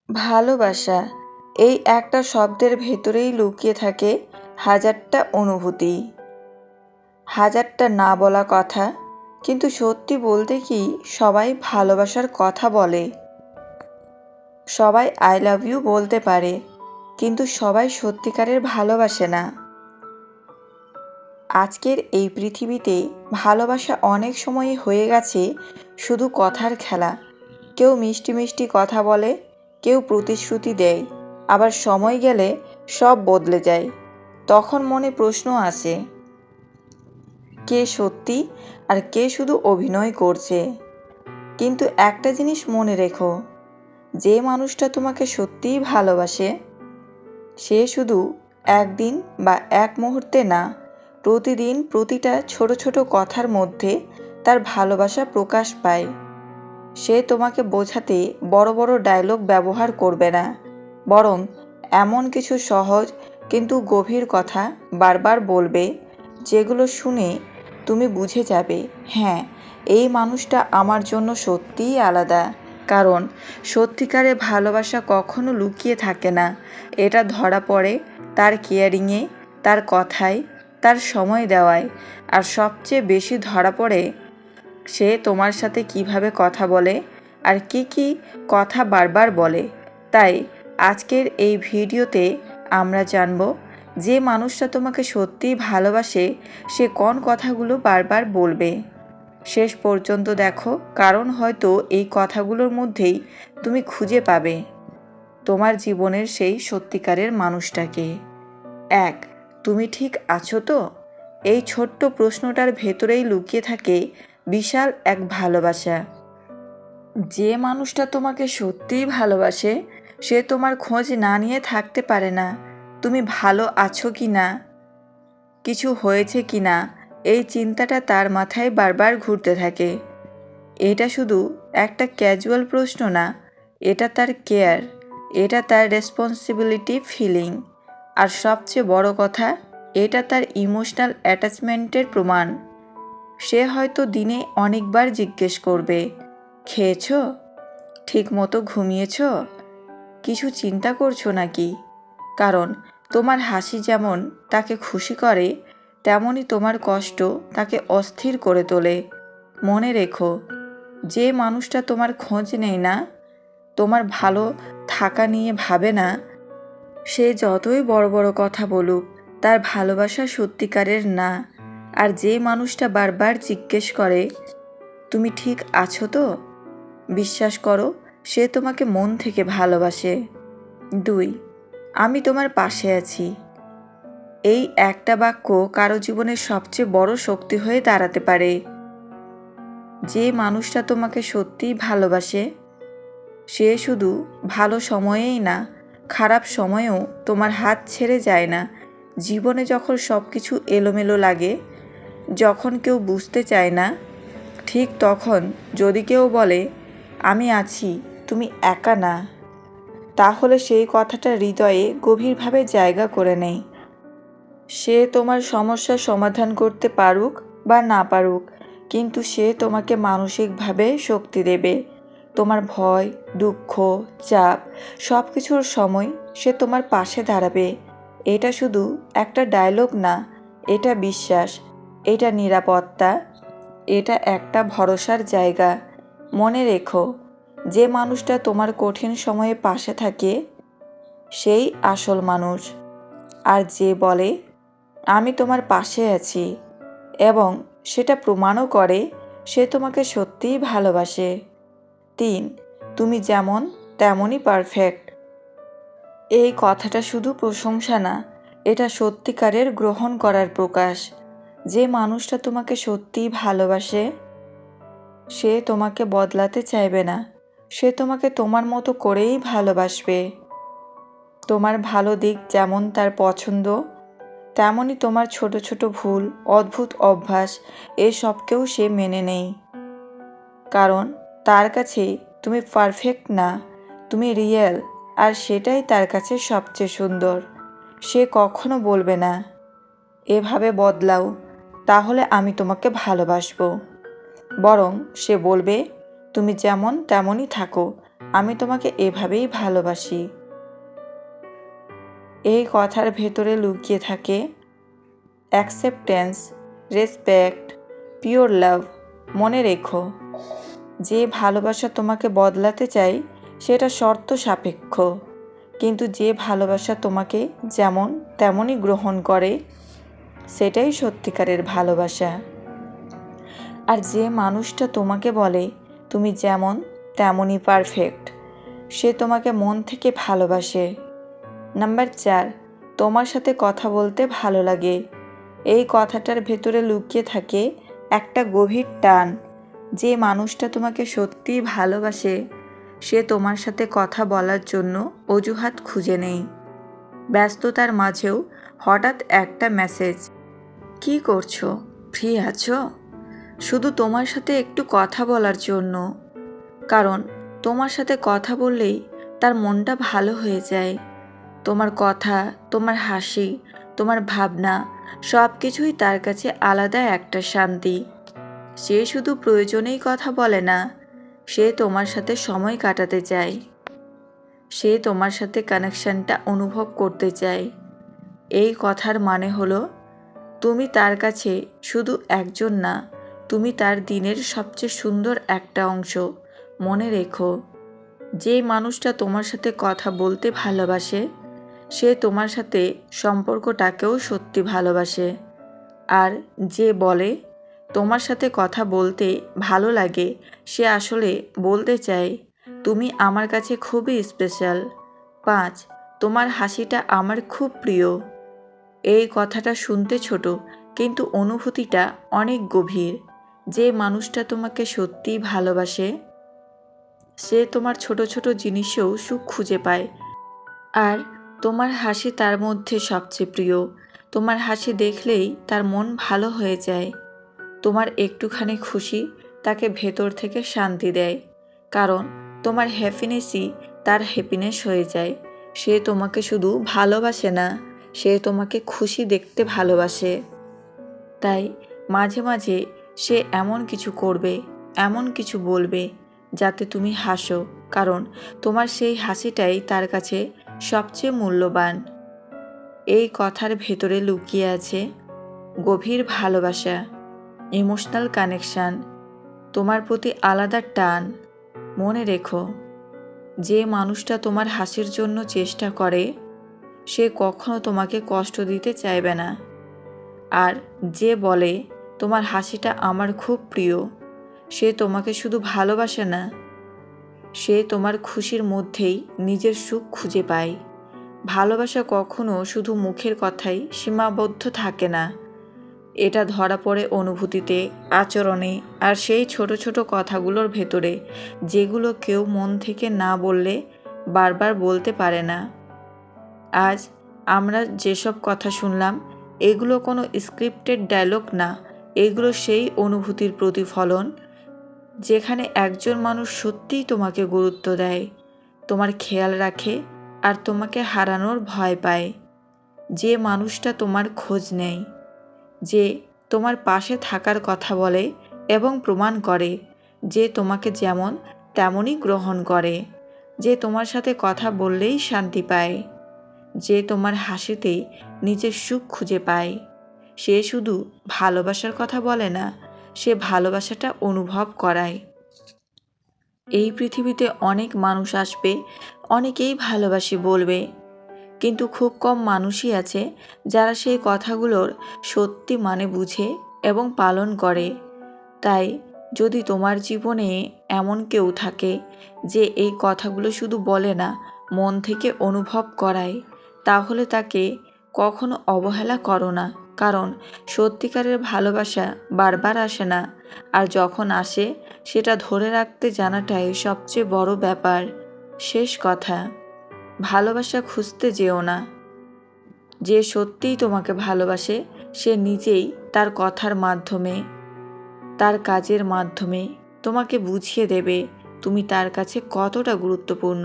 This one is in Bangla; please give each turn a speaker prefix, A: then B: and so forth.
A: ভালোবাসা এই একটা শব্দের ভেতরেই লুকিয়ে থাকে হাজারটা অনুভূতি, হাজারটা না বলা কথা। কিন্তু সত্যি বলতে কি, সবাই ভালোবাসার কথা বলে, সবাই আই লাভ ইউ বলতে পারে, কিন্তু সবাই সত্যিকারের ভালোবাসে না। আজকের এই পৃথিবীতে ভালোবাসা অনেক সময়ই হয়ে গেছে শুধু কথার খেলা। কেউ মিষ্টি মিষ্টি কথা বলে, কেউ প্রতিশ্রুতি দেয়, আবার সময় গেলে সব বদলে যায়। তখন মনে প্রশ্ন আসে, কে সত্যি আর কে শুধু অভিনয় করছে। কিন্তু একটা জিনিস মনে রেখো, যে মানুষটা তোমাকে সত্যিই ভালোবাসে, সে শুধু একদিন বা এক মুহূর্তে না, প্রতিদিন প্রতিটা ছোট ছোট কথার মধ্যে তার ভালোবাসা প্রকাশ পায়। সে তোমাকে বোঝাতে বড় বড় ডায়লগ ব্যবহার করবে না, বরং এমন কিছু সহজ কিন্তু গভীর কথা বারবার বলবে, যেগুলো শুনে তুমি বুঝে যাবে, হ্যাঁ, এই মানুষটা আমার জন্য সত্যিই আলাদা। কারণ সত্যিকারের ভালোবাসা কখনো লুকিয়ে থাকে না, এটা ধরা পড়ে তার কেয়ারিংয়ে, তার কথায়, তার সময় দেওয়ায়। আর সবচেয়ে বেশি ধরা পড়ে সে তোমার সাথে কিভাবে কথা বলে আর কি কি কথা বারবার বলে। তাই আজকের এই ভিডিওতে আমরা জানব, যে মানুষটা তোমাকে সত্যিই ভালোবাসে সে কোন কথাগুলো বারবার বলবে। শেষ পর্যন্ত দেখো, কারণ হয়তো এই কথাগুলোর মধ্যেই তুমি খুঁজে পাবে তোমার জীবনের সেই সত্যিকারের মানুষটাকে। 1. তুমি ঠিক আছো তো? এই ছোট্ট প্রশ্নটার ভেতরেই লুকিয়ে থাকে বিশাল এক ভালোবাসা। যে মানুষটা তোমাকে সত্যিই ভালোবাসে সে তোমার খোঁজ না নিয়ে থাকতে পারে না। তুমি ভালো আছো কি না, কিছু হয়েছে কি না, এই চিন্তাটা তার মাথায় বারবার ঘুরতে থাকে। এটা শুধু একটা ক্যাজুয়াল প্রশ্ন না, এটা তার কেয়ার, এটা তার রেসপন্সিবিলিটি ফিলিং। আর সবচেয়ে বড় কথা, এটা তার ইমোশনাল অ্যাটাচমেন্টের প্রমাণ। সে হয়তো দিনে অনেকবার জিজ্ঞেস করবে, খেয়েছ, ঠিক মতো ঘুমিয়েছ, কিছু চিন্তা করছো নাকি। কারণ তোমার হাসি যেমন তাকে খুশি করে, তেমনই তোমার কষ্ট তাকে অস্থির করে তোলে। মনে রেখো, যে মানুষটা তোমার খোঁজ নেয় না, তোমার ভালো থাকা নিয়ে ভাবে না, সে যতই বড় বড় কথা বলুক, তার ভালোবাসা সত্যিকারের না। আর যে মানুষটা বারবার জিজ্ঞেস করে, তুমি ঠিক আছো তো, বিশ্বাস করো, সে তোমাকে মন থেকে ভালোবাসে। 2. আমি তোমার পাশে আছি। এই একটা বাক্য কারো জীবনের সবচেয়ে বড় শক্তি হয়ে দাঁড়াতে পারে। যে মানুষটা তোমাকে সত্যিই ভালোবাসে সে শুধু ভালো সময়েই না, খারাপ সময়েও তোমার হাত ছেড়ে যায় না। জীবনে যখন সব কিছু এলোমেলো লাগে, যখন কেউ বুঝতে চায় না, ঠিক তখন যদি কেউ বলে আমি আছি, তুমি একা না, তাহলে সেই কথাটা হৃদয়ে গভীরভাবে জায়গা করে নেয়। সে তোমার সমস্যার সমাধান করতে পারুক বা না পারুক, কিন্তু সে তোমাকে মানসিকভাবে শক্তি দেবে। তোমার ভয়, দুঃখ, চাপ সব কিছুর সময় সে তোমার পাশে দাঁড়াবে। এটা শুধু একটা ডায়লগ না, এটা বিশ্বাস, এটা নিরাপত্তা, এটা একটা ভরসার জায়গা। মনে রেখো, যে মানুষটা তোমার কঠিন সময়ে পাশে থাকে সেই আসল মানুষ। আর যে বলে আমি তোমার পাশে আছি এবং সেটা প্রমাণও করে, সে তোমাকে সত্যিই ভালোবাসে। 3. তুমি যেমন তেমনই পারফেক্ট। এই কথাটা শুধু প্রশংসা না, এটা সত্যিকারের গ্রহণ করার প্রকাশ। যে মানুষটা তোমাকে সত্যিই ভালোবাসে সে তোমাকে বদলাতে চাইবে না, সে তোমাকে তোমার মতো করেই ভালোবাসবে। তোমার ভালো দিক যেমন তার পছন্দ, তেমনই তোমার ছোট ছোট ভুল, অদ্ভুত অভ্যাস, এসবকেও সে মেনে নেয়। কারণ তার কাছে তুমি পারফেক্ট না, তুমি রিয়েল। আর সেটাই তার কাছে সবচেয়ে সুন্দর। সে কখনো বলবে না এভাবে বদলাও, তাহলে আমি তোমাকে ভালোবাসবো। বরং সে বলবে তুমি যেমন তেমনই থাকো, আমি তোমাকে এভাবেই ভালোবাসি। এই কথার ভেতরে লুকিয়ে থাকে অ্যাকসেপ্টেন্স, রেসপেক্ট, পিওর লাভ। মনে রেখো, যে ভালোবাসা তোমাকে বদলাতে চায় সেটা শর্ত সাপেক্ষ, কিন্তু যে ভালোবাসা তোমাকে যেমন তেমনই গ্রহণ করে সেটাই সত্যিকারের ভালোবাসা। আর যে মানুষটা তোমাকে বলে তুমি যেমন তেমনই পারফেক্ট, সে তোমাকে মন থেকে ভালোবাসে। নাম্বার 4, তোমার সাথে কথা বলতে ভালো লাগে। এই কথাটার ভেতরে লুকিয়ে থাকে একটা গভীর টান। যে মানুষটা তোমাকে সত্যিই ভালোবাসে সে তোমার সাথে কথা বলার জন্য অজুহাত খুঁজে নেই। ব্যস্ততার মাঝেও হঠাৎ একটা মেসেজ, কি করছো, ফ্রি আছো, শুধু তোমার সাথে একটু কথা বলার জন্য। কারণ তোমার সাথে কথা বললেই তার মনটা ভালো হয়ে যায়। তোমার কথা, তোমার হাসি, তোমার ভাবনা সব কিছুই তার কাছে আলাদা একটা শান্তি। সে শুধু প্রয়োজনেই কথা বলে না, সে তোমার সাথে সময় কাটাতে চায়। সে তোমার সাথে কানেকশনটা অনুভব করতে চায়। এই কথার মানে হলো তুমি তার কাছে শুধু একজন না, তুমি তার দিনের সবচেয়ে সুন্দর একটা অংশ। মনে রেখো, যে মানুষটা তোমার সাথে কথা বলতে ভালোবাসে সে তোমার সাথে সম্পর্কটাকেও সত্যি ভালোবাসে। আর যে বলে তোমার সাথে কথা বলতে ভালো লাগে সে আসলে বলতে চায় তুমি আমার কাছে খুবই স্পেশাল। 5, তোমার হাসিটা আমার খুব প্রিয়। এই কথাটা শুনতে ছোট, কিন্তু অনুভূতিটা অনেক গভীর। যে মানুষটা তোমাকে সত্যিই ভালোবাসে সে তোমার ছোট ছোট জিনিসেও সুখ খুঁজে পায়। আর তোমার হাসি তার মধ্যে সবচেয়ে প্রিয়। তোমার হাসি দেখলেই তার মন ভালো হয়ে যায়। তোমার একটুখানি খুশি তাকে ভেতর থেকে শান্তি দেয়। কারণ তোমার হ্যাপিনেসই তার হ্যাপিনেস হয়ে যায়। সে তোমাকে শুধু ভালোবাসে না, সে তোমাকে খুশি দেখতে ভালোবাসে। তাই মাঝে মাঝে সে এমন কিছু করবে, এমন কিছু বলবে যাতে তুমি হাসো। কারণ তোমার সেই হাসিটাই তার কাছে সবচেয়ে মূল্যবান। এই কথার ভেতরে লুকিয়ে আছে গভীর ভালোবাসা, ইমোশনাল কানেকশান, তোমার প্রতি আলাদা টান। মনে রেখো, যে মানুষটা তোমার হাসির জন্য চেষ্টা করে সে কখনো তোমাকে কষ্ট দিতে চাইবে না। আর যে বলে তোমার হাসিটা আমার খুব প্রিয় সে তোমাকে শুধু ভালোবাসে না, সে তোমার খুশির মধ্যেই নিজের সুখ খুঁজে পায়। ভালোবাসা কখনো শুধু মুখের কথাই সীমাবদ্ধ থাকে না, এটা ধরা পড়ে অনুভূতিতে, আচরণে, আর সেই ছোট ছোট কথাগুলোর ভেতরে যেগুলো কেউ মন থেকে না বললে বারবার বলতে পারে না। আজ আমরা যেসব কথা শুনলাম এগুলো কোনো স্ক্রিপ্টেড ডায়লগ না, এগুলো সেই অনুভূতির প্রতিফলন যেখানে একজন মানুষ সত্যিই তোমাকে গুরুত্ব দেয়, তোমার খেয়াল রাখে আর তোমাকে হারানোর ভয় পায়। যে মানুষটা তোমার খোঁজ নেয়, যে তোমার পাশে থাকার কথা বলে এবং প্রমাণ করে, যে তোমাকে যেমন তেমনই গ্রহণ করে, যে তোমার সাথে কথা বললেই শান্তি পায়, যে তোমার হাসিতে নিজের সুখ খুঁজে পায়। সে শুধু ভালোবাসার কথা বলে না, সে ভালোবাসাটা অনুভব করায়। এই পৃথিবীতে অনেক মানুষ আসবে, অনেকেই ভালোবাসি বলবে, কিন্তু খুব কম মানুষই আছে যারা সেই কথাগুলোর সত্যি মানে বুঝে এবং পালন করে। তাই যদি তোমার জীবনে এমন কেউ থাকে যে এই কথাগুলো শুধু বলে না, মন থেকে অনুভব করায়, তাহলে তাকে কখনো অবহেলা করো না। কারণ সত্যিকারের ভালোবাসা বারবার আসে না, আর যখন আসে সেটা ধরে রাখতে জানাটাই সবচেয়ে বড় ব্যাপার। শেষ কথা, ভালোবাসা খুঁজতে যেও না। যে সত্যিই তোমাকে ভালোবাসে সে নিজেই তার কথার মাধ্যমে, তার কাজের মাধ্যমে তোমাকে বুঝিয়ে দেবে তুমি তার কাছে কতটা গুরুত্বপূর্ণ।